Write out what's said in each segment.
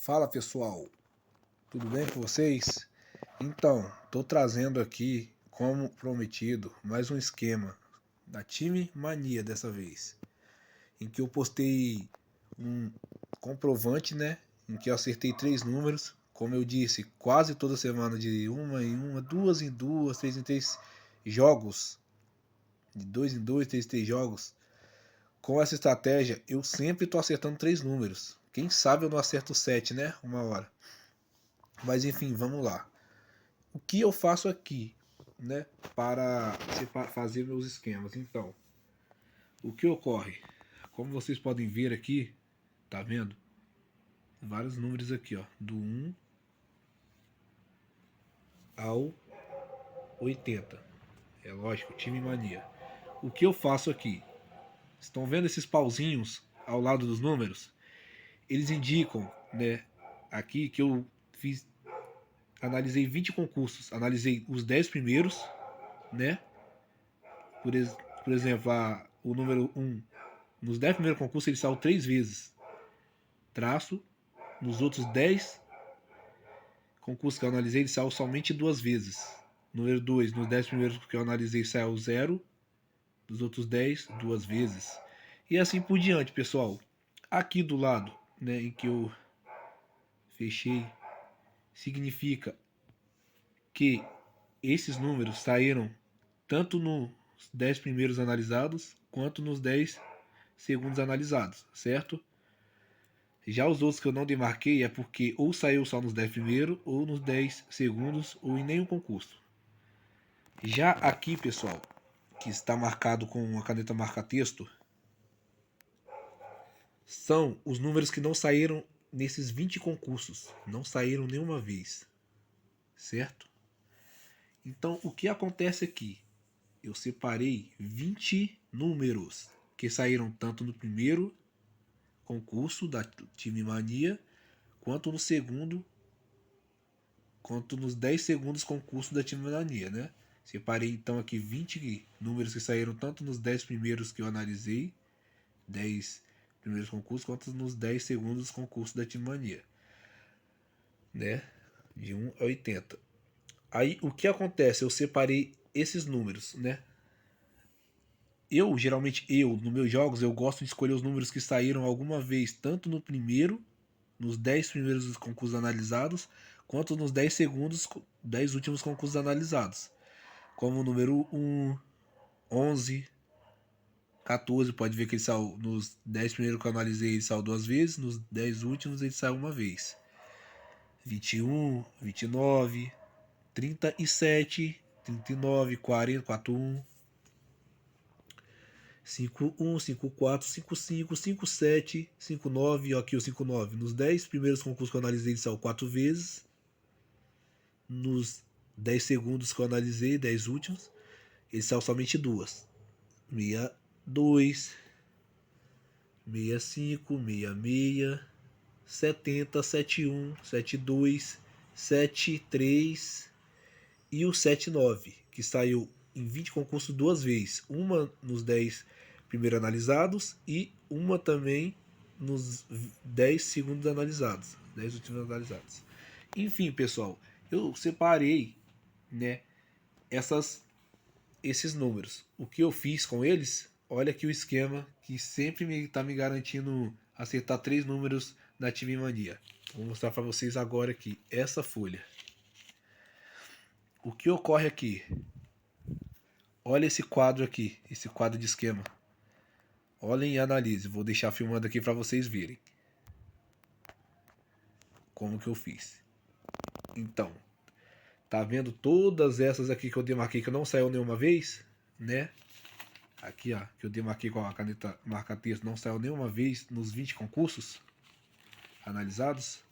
Fala pessoal, tudo bem com vocês? Então, estou trazendo aqui, como prometido, mais um esquema da Time Mania dessa vez, em que eu postei um comprovante, né? Em que eu acertei 3 números, como eu disse, quase toda semana, de uma em uma, duas em duas, três em três jogos, de dois em dois, três em três jogos. Com essa estratégia, eu sempre estou acertando 3 números. Quem sabe eu não acerto 7, né? Uma hora. Mas enfim, vamos lá. O que eu faço aqui, né, para fazer meus esquemas? Então, o que ocorre? Como vocês podem ver aqui, tá vendo? Vários números aqui, ó, do 1 ao 80. É lógico, time mania. O que eu faço aqui? Estão vendo esses pauzinhos ao lado dos números? Eles indicam, né, aqui que eu fiz, analisei 20 concursos, analisei os 10 primeiros, né? Por, por exemplo, o número 1, nos 10 primeiros concursos ele saiu 3 vezes. Traço, nos outros 10 concursos que eu analisei ele saiu somente 2 vezes. Número 2, nos 10 primeiros que eu analisei saiu 0. Dos outros 10, 2 vezes. E assim por diante, pessoal. Aqui do lado, né, em que eu fechei, significa que esses números saíram tanto nos 10 primeiros analisados quanto nos 10 segundos analisados, certo? Já os outros que eu não demarquei é porque ou saiu só nos 10 primeiros, ou nos 10 segundos, ou em nenhum concurso. Já aqui, pessoal, que está marcado com a caneta marca-texto, são os números que não saíram nesses 20 concursos. Não saíram nenhuma vez, certo? Então, o que acontece aqui? Eu separei 20 números que saíram tanto no primeiro concurso da Time Mania, quanto no segundo, quanto nos 10 segundos concurso da Time Mania, né? Separei então aqui 20 números que saíram tanto nos 10 primeiros que eu analisei, 10 primeiros concursos, quanto nos 10 segundos concurso da Time Mania, né? De 1 a 80. Aí o que acontece? Eu separei esses números, né? Geralmente, nos meus jogos, eu gosto de escolher os números que saíram alguma vez, tanto no primeiro, nos 10 primeiros dos concursos analisados, quanto nos 10 segundos, 10 últimos concursos analisados. Como o número 1, 11, 14, pode ver que ele saiu nos 10 primeiros que eu analisei, ele saiu 2 vezes, nos 10 últimos ele saiu uma vez. 21, 29, 37, 39, 40, 41, 51, 54, 55, 57, 59, ó, aqui o 59. Nos 10 primeiros concursos que eu analisei, ele saiu 4 vezes. Nos 10 segundos que eu analisei, 10 últimos, ele saiu somente 2. 62, 65, 66, 70, 71, 72, 73 e o 79, que saiu em 20 concursos 2 vezes. Uma nos 10 primeiros analisados e uma também nos 10 segundos analisados, 10 últimos analisados. Enfim, pessoal, eu separei, né, esses números. O que eu fiz com eles? Olha aqui o esquema que sempre está me garantindo acertar 3 números na Time Mania. Vou mostrar para vocês agora aqui essa folha. O que ocorre aqui? Olha esse quadro aqui, esse quadro de esquema. Olhem e analisem. Vou deixar filmando aqui para vocês verem como que eu fiz. Então, tá vendo todas essas aqui que eu demarquei que não saiu nenhuma vez, né? Aqui, ó, que eu demarquei com a caneta marca-texto, não saiu nenhuma vez nos 20 concursos analisados.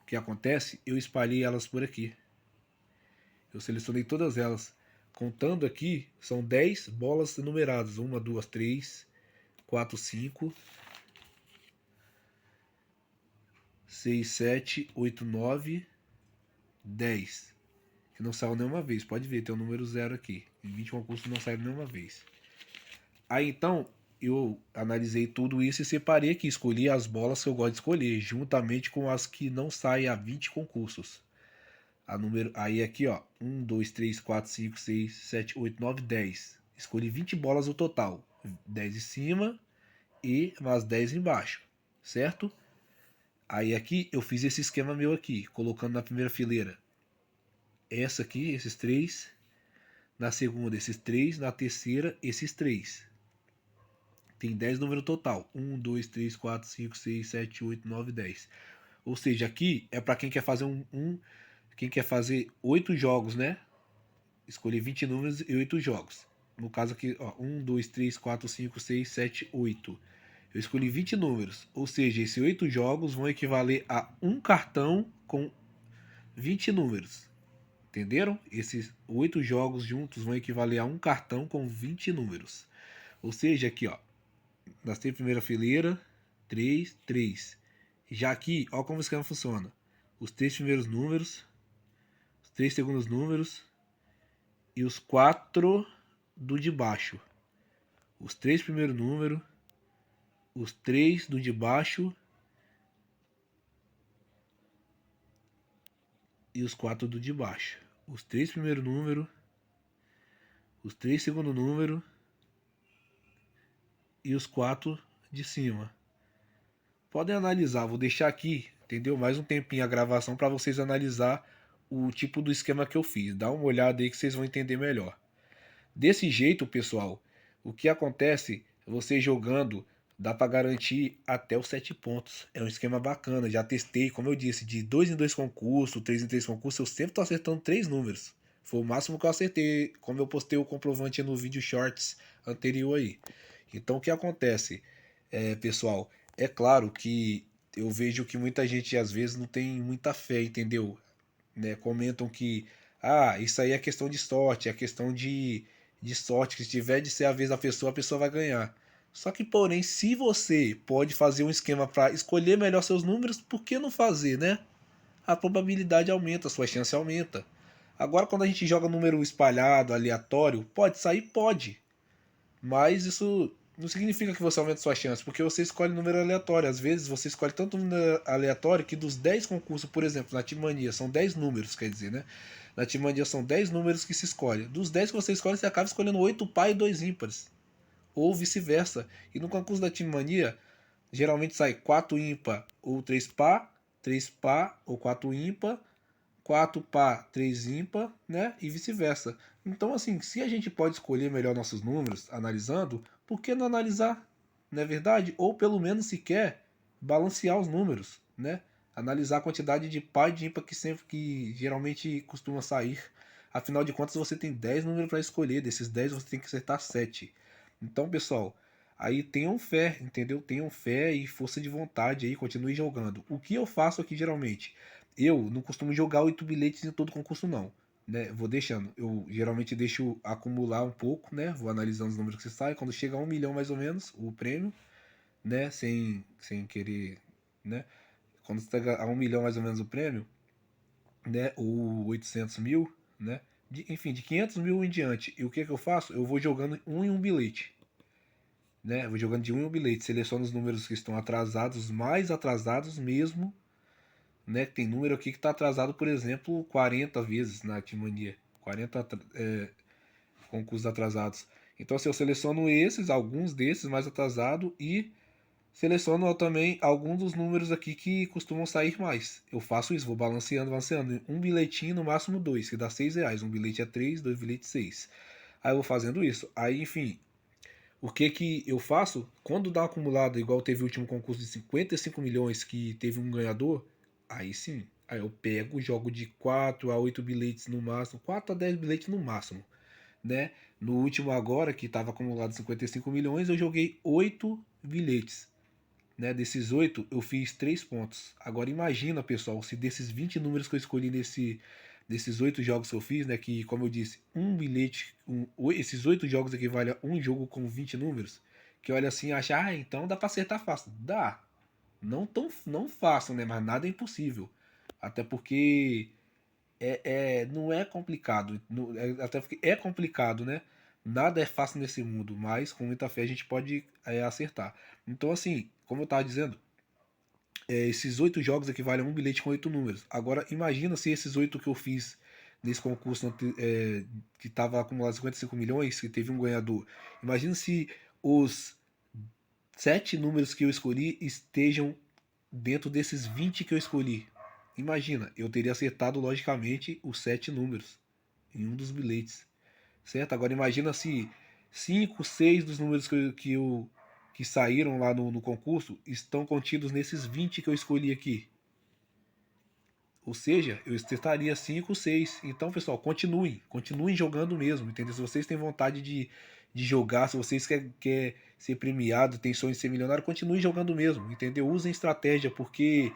O que acontece? Eu espalhei elas por aqui. Eu selecionei todas elas. Contando aqui, são 10 bolas numeradas. 1, 2, 3, 4, 5, 6, 7, 8, 9, 10. Que não saiu nenhuma vez. Pode ver, tem o número 0 aqui. Em 20 concursos não saiu nenhuma vez. Aí então, eu analisei tudo isso e separei aqui, escolhi as bolas que eu gosto de escolher, juntamente com as que não saem a 20 concursos. Aí aqui, ó, 1, 2, 3, 4, 5, 6, 7, 8, 9, 10. Escolhi 20 bolas no total. 10 em cima e mais 10 embaixo, certo? Aí aqui eu fiz esse esquema meu aqui, colocando na primeira fileira essa aqui, esses três. Na segunda, esses três. Na terceira, esses três. Tem 10 número total. 1, 2, 3, 4, 5, 6, 7, 8, 9, 10. Ou seja, aqui é para quem quer fazer quem quer fazer 8 jogos, né? Escolhi 20 números e 8 jogos. No caso aqui, ó, 1, 2, 3, 4, 5, 6, 7, 8. Eu escolhi 20 números. Ou seja, esses 8 jogos vão equivaler a um cartão com 20 números. Entenderam? Esses 8 jogos juntos vão equivaler a um cartão com 20 números. Ou seja, aqui, ó, na primeira fileira, 3, 3. Já aqui, ó como o esquema funciona. Os 3 primeiros números, os 3 segundos números e os 4 do de baixo. Os 3 primeiros números, os 3 do de baixo e os 4 do de baixo. Os 3 primeiros números, os 3 segundos números e os 4 de cima. Podem analisar, vou deixar aqui, entendeu? Mais um tempinho a gravação para vocês analisar o tipo do esquema que eu fiz. Dá uma olhada aí que vocês vão entender melhor. Desse jeito, pessoal, o que acontece, você jogando, dá para garantir até os 7 pontos. É um esquema bacana, já testei, como eu disse, de 2 em 2 concursos, 3 em 3 concursos, eu sempre tô acertando 3 números. Foi o máximo que eu acertei, como eu postei o comprovante no vídeo shorts anterior aí. Então o que acontece, pessoal, é claro que eu vejo que muita gente às vezes não tem muita fé, entendeu? Né? Comentam que isso aí é questão de sorte, é questão de sorte, que se tiver de ser a vez da pessoa, a pessoa vai ganhar. Só que, porém, se você pode fazer um esquema para escolher melhor seus números, por que não fazer, né? A probabilidade aumenta, a sua chance aumenta. Agora, quando a gente joga número espalhado, aleatório, pode sair? Pode. Mas isso não significa que você aumenta sua chance, porque você escolhe número aleatório. Às vezes você escolhe tanto número aleatório que dos 10 concursos, por exemplo, na Timania, são 10 números, quer dizer, né? Na Timania são 10 números que se escolhe. Dos 10 que você escolhe, você acaba escolhendo 8 par e 2 ímpares. Ou vice-versa. E no concurso da Timania, geralmente sai 4 ímpar ou 3 par ou 4 ímpar, 4 par, 3 ímpar, né? E vice-versa. Então, assim, se a gente pode escolher melhor nossos números analisando, por que não analisar? Não é verdade? Ou pelo menos sequer balancear os números, né? Analisar a quantidade de par e de ímpar que geralmente costuma sair. Afinal de contas, você tem 10 números para escolher. Desses 10 você tem que acertar 7. Então, pessoal, aí tenham fé, entendeu? Tenham fé e força de vontade aí, continue jogando. O que eu faço aqui geralmente? Eu não costumo jogar 8 bilhetes em todo concurso, não. Né? Vou deixando. Eu geralmente deixo acumular um pouco, né? Vou analisando os números que saem. Quando chega a 1 milhão mais ou menos, o prêmio, né? Sem querer, né? Quando chega a 1 milhão mais ou menos o prêmio, né? Ou 800 mil, né? Enfim, de 500 mil em diante. E o que eu faço? Eu vou jogando um em um bilhete. Né? Vou jogando de um em um bilhete. Seleciono os números que estão atrasados, mais atrasados mesmo, né? Tem número aqui que está atrasado, por exemplo, 40 vezes na Artimania. 40 concursos atrasados. Então, assim, eu seleciono alguns desses mais atrasados e seleciono também alguns dos números aqui que costumam sair mais. Eu faço isso, vou balanceando, balanceando. Um bilhetinho, no máximo dois, que dá R$ 6. Um bilhete é 3, dois bilhetes 6. Aí eu vou fazendo isso. Aí, enfim, o que eu faço? Quando dá acumulado, igual teve o último concurso de 55 milhões que teve um ganhador, aí sim. Aí eu pego, jogo de 4 a 8 bilhetes no máximo, 4 a 10 bilhetes no máximo, né? No último agora, que estava acumulado 55 milhões, eu joguei 8 bilhetes. Né? Desses 8, eu fiz 3 pontos. Agora imagina, pessoal, se desses 20 números que eu escolhi desses 8 jogos que eu fiz, né? Que, como eu disse, um bilhete, esses 8 jogos equivalem a um jogo com 20 números. Que olha assim e acha, então dá para acertar fácil. Dá. Não fácil, né? Mas nada é impossível. Até porque não é complicado. Até porque é complicado, né? Nada é fácil nesse mundo, mas com muita fé a gente pode acertar. Então, assim, como eu estava dizendo, esses 8 jogos equivalem a um bilhete com 8 números. Agora, imagina se esses 8 que eu fiz nesse concurso que estava acumulado 55 milhões, que teve um ganhador. Imagina se os 7 números que eu escolhi estejam dentro desses 20 que eu escolhi. Imagina, eu teria acertado logicamente os 7 números em um dos bilhetes, certo? Agora imagina se 5, 6 dos números que saíram lá no concurso estão contidos nesses 20 que eu escolhi aqui. Ou seja, eu acertaria 5, 6. Então, pessoal, continuem jogando mesmo, entendeu? Se vocês têm vontade de jogar, se vocês querem ser premiado, tem sonho de ser milionário, continuem jogando mesmo, entendeu? Usem estratégia, porque,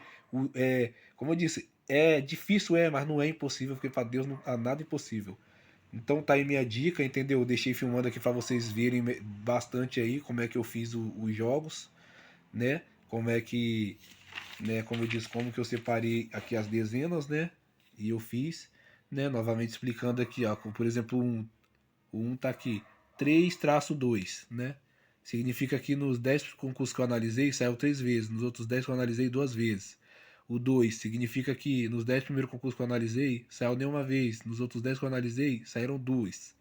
como eu disse, é difícil, mas não é impossível, porque para Deus não há nada impossível. Então tá aí minha dica, entendeu? Eu deixei filmando aqui para vocês verem bastante aí como é que eu fiz os jogos, né? Como é que, né, como eu disse, como que eu separei aqui as dezenas, né? E eu fiz, né, novamente explicando aqui, ó, como, por exemplo, o 1 tá aqui, 3-2, né? Significa que nos 10 concursos que eu analisei, saiu 3 vezes, nos outros 10 que eu analisei, 2 vezes. O 2 significa que nos 10 primeiros concursos que eu analisei, saiu nenhuma vez, nos outros 10 que eu analisei, saíram 2.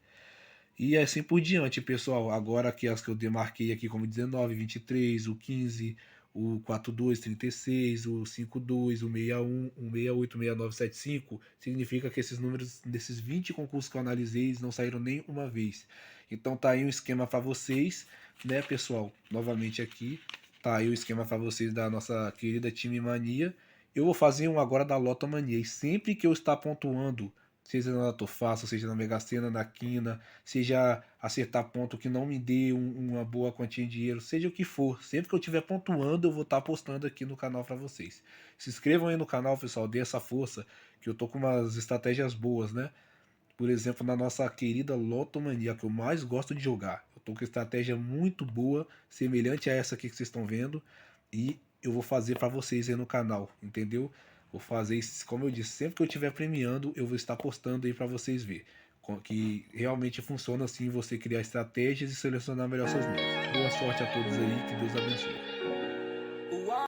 E assim por diante, pessoal. Agora aqui as que eu demarquei aqui como 19, 23, o 15, o 42, 36, o 52, o 61, o 68, 69, 75, significa que esses números desses 20 concursos que eu analisei, eles não saíram nem uma vez. Então tá aí um esquema para vocês, né, pessoal? Novamente aqui, tá aí o esquema para vocês da nossa querida Time Mania. Eu vou fazer um agora da Lotomania. E sempre que eu estar pontuando, seja na Loto Fácil, seja na Mega Sena, na Quina, seja acertar ponto que não me dê uma boa quantia de dinheiro, seja o que for, sempre que eu estiver pontuando, eu vou estar postando aqui no canal para vocês. Se inscrevam aí no canal, pessoal, dê essa força, que eu tô com umas estratégias boas, né? Por exemplo, na nossa querida Lotomania, que eu mais gosto de jogar. Eu tô com estratégia muito boa, semelhante a essa aqui que vocês estão vendo, e eu vou fazer para vocês aí no canal, entendeu? Vou fazer isso, como eu disse, sempre que eu estiver premiando, eu vou estar postando aí para vocês ver que realmente funciona assim você criar estratégias e selecionar melhor seus números. Boa sorte a todos aí, que Deus abençoe.